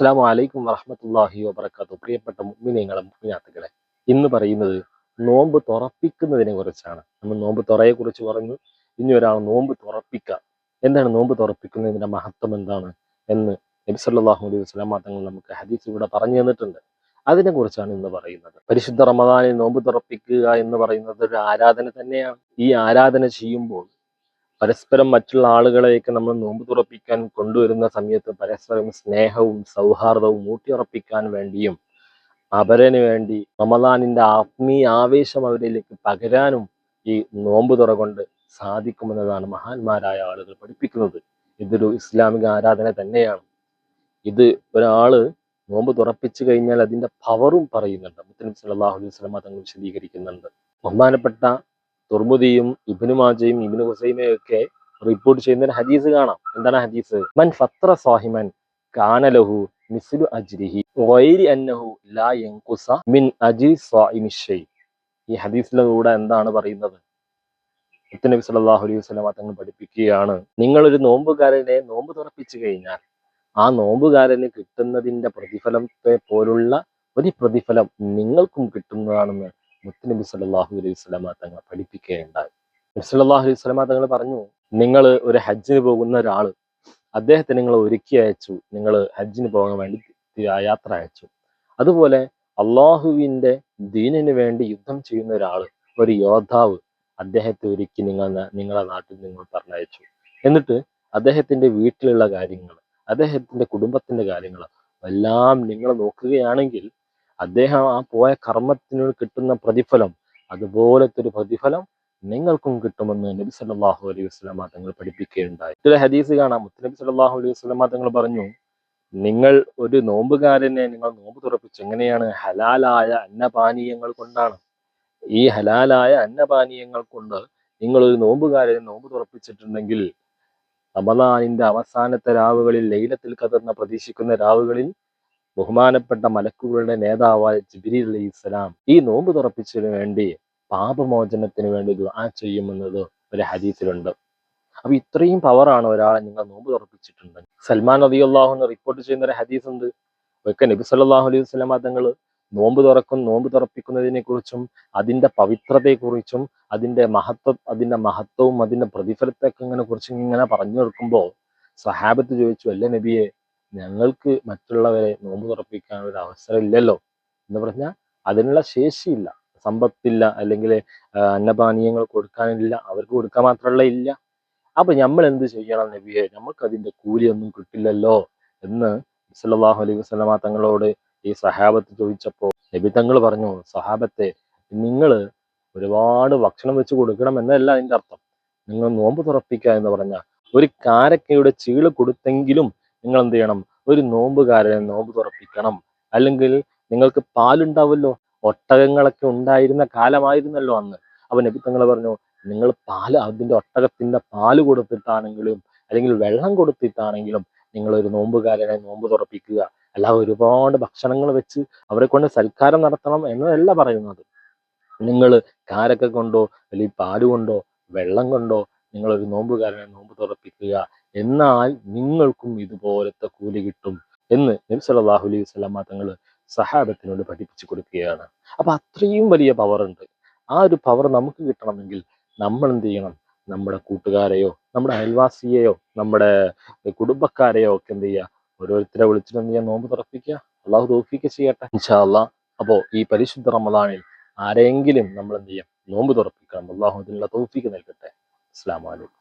അസ്സലാമു അലൈക്കും വറഹ്മത്തുള്ളാഹി വബറകാതുഹു. പ്രിയപ്പെട്ട മുഅ്മിനീങ്ങളെ മുഅ്മിനാത്തുകളെ, ഇന്ന് പറയുന്നത് നോമ്പ് തുറപ്പിക്കുന്നതിനെ കുറിച്ചാണ്. നമ്മൾ നോമ്പ് തുറയെ കുറിച്ച് പറഞ്ഞു, ഇനി ഒരാൾ നോമ്പ് തുറപ്പിക്കുക. എന്താണ് നോമ്പ് തുറപ്പിക്കുന്നതിന്റെ മഹത്വം എന്താണ് എന്ന് നബി സല്ലല്ലാഹു അലൈഹി വസല്ലം തങ്ങൾ നമുക്ക് ഹദീസിലൂടെ പറഞ്ഞു തന്നിട്ടുണ്ട്. അതിനെ കുറിച്ചാണ് ഇന്ന് പറയുന്നത്. പരിശുദ്ധ റമദാനിൽ നോമ്പ് തുറപ്പിക്കുക എന്ന് പറയുന്നത് ഒരു ആരാധന തന്നെയാണ്. ഈ ആരാധന ചെയ്യുമ്പോൾ പരസ്പരം മറ്റുള്ള ആളുകളെയൊക്കെ നമ്മൾ നോമ്പ് തുറപ്പിക്കാൻ കൊണ്ടുവരുന്ന സമയത്ത് പരസ്പരം സ്നേഹവും സൗഹാർദ്ദവും ഊട്ടിയുറപ്പിക്കാൻ വേണ്ടിയും അവരന് വേണ്ടി റമദാനിന്റെ ആത്മീയ ആവേശം അവരിലേക്ക് പകരാനും ഈ നോമ്പ് തുറ കൊണ്ട് സാധിക്കുമെന്നതാണ് മഹാന്മാരായ ആളുകൾ പഠിപ്പിക്കുന്നത്. ഇതൊരു ഇസ്ലാമിക ആരാധന തന്നെയാണ്. ഇത് ഒരാള് നോമ്പ് തുറപ്പിച്ചു കഴിഞ്ഞാൽ അതിന്റെ പവറും പറയുന്നുണ്ട്. മുത്തനബി സല്ലല്ലാഹു അലൈഹി വസല്ലം തങ്ങൾ വിശദീകരിക്കുന്നുണ്ട്. ബഹുമാനപ്പെട്ട തുർമുദിയും ഇബ്നു മാജയും ഇബ്നു ഹുസൈമയും ഒക്കെ റിപ്പോർട്ട് ചെയ്യുന്ന ഒരു ഹദീസ് കാണാം. എന്താണ് ഹദീസ്? മൻ ഫത്ര സാഹിമൻ കാന ലഹു മിസ്ലു അജ്രിഹി ഗൈരി അന്നഹു ലാ യൻഖുസ മിൻ അജ്രി സായിമി ഷൈ. ഈ ഹദീസിലൂടെ എന്താണ് പറയുന്നത്? നബി സല്ലല്ലാഹു അലൈഹി വസല്ലം തങ്ങൾ പഠിപ്പിക്കുകയാണ്, നിങ്ങളൊരു നോമ്പുകാരനെ നോമ്പ് തുറപ്പിച്ചു കഴിഞ്ഞാൽ ആ നോമ്പുകാരന് കിട്ടുന്നതിന്റെ പ്രതിഫലത്തെ പോലുള്ള ഒരു പ്രതിഫലം നിങ്ങൾക്കും കിട്ടുന്നതാണെന്ന് മുത്തുനബി സല്ലല്ലാഹു അലൈഹി വസല്ലം തങ്ങൾ പഠിപ്പിക്കുകയുണ്ടായി. നബി സല്ലല്ലാഹു അലൈഹി വസല്ലം തങ്ങൾ പറഞ്ഞു, നിങ്ങൾ ഒരു ഹജ്ജിന് പോകുന്ന ഒരാള്, അദ്ദേഹത്തെ നിങ്ങൾ ഒരുക്കി അയച്ചു, നിങ്ങൾ ഹജ്ജിന് പോകാൻ വേണ്ടി യാത്ര അയച്ചു. അതുപോലെ അള്ളാഹുവിന്റെ ദീനിന് വേണ്ടി യുദ്ധം ചെയ്യുന്ന ഒരാള്, ഒരു യോദ്ധാവ്, അദ്ദേഹത്തെ ഒരുക്കി നിങ്ങളെ നാട്ടിൽ നിങ്ങൾ പറഞ്ഞയച്ചു. എന്നിട്ട് അദ്ദേഹത്തിന്റെ വീട്ടിലുള്ള കാര്യങ്ങൾ, അദ്ദേഹത്തിന്റെ കുടുംബത്തിന്റെ കാര്യങ്ങൾ എല്ലാം നിങ്ങൾ നോക്കുകയാണെങ്കിൽ അദ്ദേഹം ആ പോയ കർമ്മത്തിന് കിട്ടുന്ന പ്രതിഫലം, അതുപോലത്തെ ഒരു പ്രതിഫലം നിങ്ങൾക്കും കിട്ടുമെന്ന് നബി സല്ലല്ലാഹു അലൈഹി വസല്ലം തങ്ങൾ പഠിപ്പിക്കുകയുണ്ടായി. ഇതിലെ ഹദീസ് കാണാം. നബി സല്ലല്ലാഹു അലൈഹി വസല്ലം തങ്ങൾ പറഞ്ഞു, നിങ്ങൾ ഒരു നോമ്പുകാരനെ നിങ്ങൾ നോമ്പ് തുറപ്പിച്ചു. എങ്ങനെയാണ്? ഹലാലായ അന്നപാനീയങ്ങൾ കൊണ്ടാണ്. ഈ ഹലാലായ അന്നപാനീയങ്ങൾ കൊണ്ട് നിങ്ങൾ ഒരു നോമ്പുകാരനെ നോമ്പ് തുറപ്പിച്ചിട്ടുണ്ടെങ്കിൽ റമദാനിന്റെ അവസാനത്തെ രാവുകളിൽ, ലൈലത്തുൽ ഖദറിനെ പ്രതീക്ഷിക്കുന്ന രാവുകളിൽ ബഹുമാനപ്പെട്ട മലക്കുകളുടെ നേതാവായ ജിബ്രീൽ അലൈഹിസ്സലാം ഈ നോമ്പ് തുറപ്പിച്ചതിന് വേണ്ടി പാപമോചനത്തിന് വേണ്ടി ദുആ ചെയ്യുമെന്നത് ഒരു ഹദീസിലുണ്ട്. അപ്പൊ ഇത്രയും പവറാണ് ഒരാളെ നിങ്ങൾ നോമ്പ് തുറപ്പിച്ചിട്ടുണ്ട്. സൽമാൻ റളിയല്ലാഹു അൻഹു റിപ്പോർട്ട് ചെയ്യുന്ന ഒരു ഹദീസ് ഉണ്ട്. ഒക്കെ നബി സല്ലല്ലാഹു അലൈഹി വസല്ലം തങ്ങൾ നോമ്പ് തുറപ്പിക്കുന്നതിനെ കുറിച്ചും അതിന്റെ പവിത്രതയെക്കുറിച്ചും അതിന്റെ മഹത്വവും അതിന്റെ പ്രതിഫലത്തെയൊക്കെ ഇങ്ങനെ പറഞ്ഞു കൊടുക്കുമ്പോൾ സഹാബത്ത് ചോദിച്ചു, അല്ല നബിയെ, ഞങ്ങൾക്ക് മറ്റുള്ളവരെ നോമ്പ് തുറപ്പിക്കാൻ ഒരു അവസരം ഇല്ലല്ലോ എന്ന് പറഞ്ഞാൽ അതിനുള്ള ശേഷിയില്ല, സമ്പത്തില്ല, അല്ലെങ്കിൽ അന്നപാനീയങ്ങൾ കൊടുക്കാനില്ല, അവർക്ക് കൊടുക്കാൻ മാത്രമല്ല ഇല്ല. അപ്പൊ നമ്മൾ എന്ത് ചെയ്യണം നബിയെ? നമുക്ക് അതിന്റെ കൂലിയൊന്നും കിട്ടില്ലല്ലോ എന്ന് സല്ലല്ലാഹു അലൈഹി വസല്ലമ തങ്ങളോട് ഈ സഹാബത്ത് ചോദിച്ചപ്പോ നബി തങ്ങൾ പറഞ്ഞു, സഹാബത്തെ, നിങ്ങൾ ഒരുപാട് ഭക്ഷണം വെച്ച് കൊടുക്കണം എന്നല്ല അതിന്റെ അർത്ഥം. നിങ്ങൾ നോമ്പ് തുറപ്പിക്കുക എന്ന് പറഞ്ഞാൽ ഒരു കാരക്കയുടെ ചീള് കൊടുത്തെങ്കിലും നിങ്ങൾ എന്ത് ചെയ്യണം? ഒരു നോമ്പുകാരനെ നോമ്പ് തുറപ്പിക്കണം. അല്ലെങ്കിൽ നിങ്ങൾക്ക് പാലുണ്ടാവല്ലോ, ഒട്ടകങ്ങളൊക്കെ ഉണ്ടായിരുന്ന കാലമായിരുന്നല്ലോ അന്ന്. അപ്പൊ നബി തങ്ങൾ പറഞ്ഞു, നിങ്ങൾ അതിന്റെ ഒട്ടകത്തിന്റെ പാല് കൊടുത്തിട്ടാണെങ്കിലും അല്ലെങ്കിൽ വെള്ളം കൊടുത്തിട്ടാണെങ്കിലും നിങ്ങൾ ഒരു നോമ്പുകാരനെ നോമ്പ് തുറപ്പിക്കുക. അല്ലാതെ ഒരുപാട് ഭക്ഷണങ്ങൾ വെച്ച് അവരെ കൊണ്ട് സൽക്കാരം നടത്തണം എന്നതല്ല പറയുന്നത്. നിങ്ങൾ കാരക്ക കൊണ്ടോ അല്ലെങ്കിൽ പാല് കൊണ്ടോ വെള്ളം കൊണ്ടോ നിങ്ങൾ ഒരു നോമ്പുകാരനെ നോമ്പ് തുറപ്പിക്കുക, എന്നാൽ നിങ്ങൾക്കും ഇതുപോലത്തെ കൂലി കിട്ടും എന്ന് നബി സല്ലല്ലാഹു അലൈഹി വസല്ലം തങ്ങൾ സഹാബത്തിനോട് പഠിപ്പിച്ചു കൊടുക്കുകയാണ്. അപ്പൊ അത്രയും വലിയ പവർ ഉണ്ട്. ആ ഒരു പവർ നമുക്ക് കിട്ടണമെങ്കിൽ നമ്മൾ എന്ത് ചെയ്യണം? നമ്മുടെ കൂട്ടുകാരെയോ നമ്മുടെ അയൽവാസിയെയോ നമ്മുടെ കുടുംബക്കാരെയോ ഒക്കെ എന്ത് ചെയ്യുക? ഓരോരുത്തരെ വിളിച്ചിട്ട് എന്ത് ചെയ്യുക? നോമ്പ് തുറപ്പിക്കുക. അള്ളാഹു തൗഫീഖ് ചെയ്യട്ടെ ഇൻഷാ അല്ലാഹ്. അപ്പോ ഈ പരിശുദ്ധ റമദാനിൽ ആരെങ്കിലും നമ്മൾ എന്ത് ചെയ്യാം? നോമ്പ് തുറപ്പിക്കണം. അള്ളാഹു അതിനുള്ള തൗഫീഖ് നൽകട്ടെ. അസ്സലാമു അലൈക്കും.